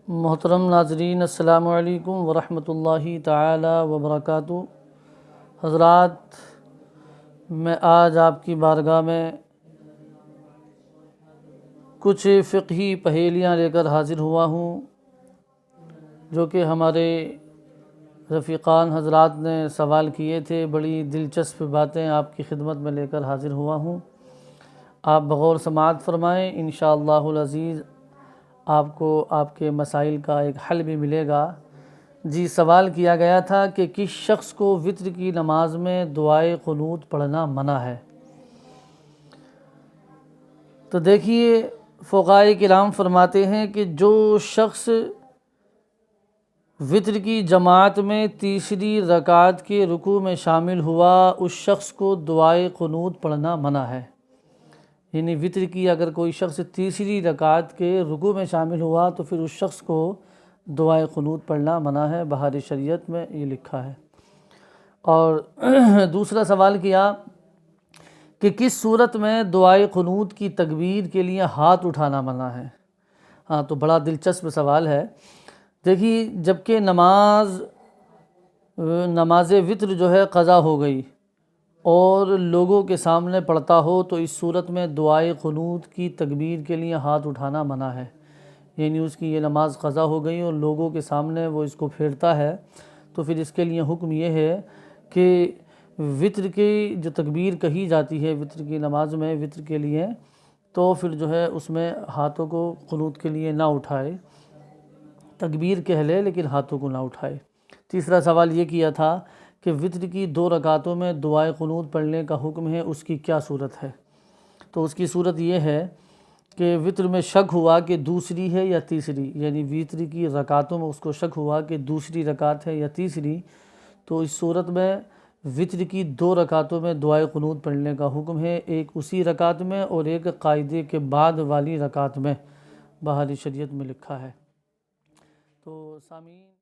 محترم ناظرین، السلام علیکم ورحمۃ اللہ تعالی وبرکاتہ۔ حضرات، میں آج آپ کی بارگاہ میں کچھ فقہی پہیلیاں لے کر حاضر ہوا ہوں، جو کہ ہمارے رفیقان حضرات نے سوال کیے تھے۔ بڑی دلچسپ باتیں آپ کی خدمت میں لے کر حاضر ہوا ہوں، آپ بغور سماعت فرمائیں۔ انشاءاللہ العزیز آپ کو آپ کے مسائل کا ایک حل بھی ملے گا۔ جی، سوال کیا گیا تھا کہ کس شخص کو وتر کی نماز میں دعائے قنوت پڑھنا منع ہے؟ تو دیکھیے، فقہائے کرام فرماتے ہیں کہ جو شخص وتر کی جماعت میں تیسری رکعت کے رکوع میں شامل ہوا، اس شخص کو دعائے قنوت پڑھنا منع ہے۔ یعنی وتر کی اگر کوئی شخص تیسری رکعت کے رکوع میں شامل ہوا تو پھر اس شخص کو دعائے قنوت پڑھنا منع ہے، بہار شریعت میں یہ لکھا ہے۔ اور دوسرا سوال کیا کہ کس صورت میں دعائے قنوت کی تکبیر کے لیے ہاتھ اٹھانا منع ہے؟ ہاں، تو بڑا دلچسپ سوال ہے۔ دیکھیے، جبکہ نماز وتر جو ہے قضا ہو گئی اور لوگوں کے سامنے پڑھتا ہو تو اس صورت میں دعائے قنوت کی تکبیر کے لیے ہاتھ اٹھانا منع ہے۔ یعنی اس کی یہ نماز قضا ہو گئی اور لوگوں کے سامنے وہ اس کو پھیرتا ہے، تو پھر اس کے لیے حکم یہ ہے کہ وتر کی جو تکبیر کہی جاتی ہے وتر کی نماز میں وتر کے لیے، تو پھر جو ہے اس میں ہاتھوں کو قنوت کے لیے نہ اٹھائے، تکبیر کہہ لے لیکن ہاتھوں کو نہ اٹھائے۔ تیسرا سوال یہ کیا تھا کہ وتر کی 2 رکعتوں میں دعائے قنوت پڑھنے کا حکم ہے، اس کی کیا صورت ہے؟ تو اس کی صورت یہ ہے کہ وتر میں شک ہوا کہ دوسری ہے یا تیسری، یعنی وتر کی رکعتوں میں اس کو شک ہوا کہ دوسری رکعت ہے یا تیسری، تو اس صورت میں وتر کی 2 رکعتوں میں دعائے قنوت پڑھنے کا حکم ہے، ایک اسی رکعت میں اور ایک قاعدے کے بعد والی رکعت میں، بہار شریعت میں لکھا ہے۔ تو سامعین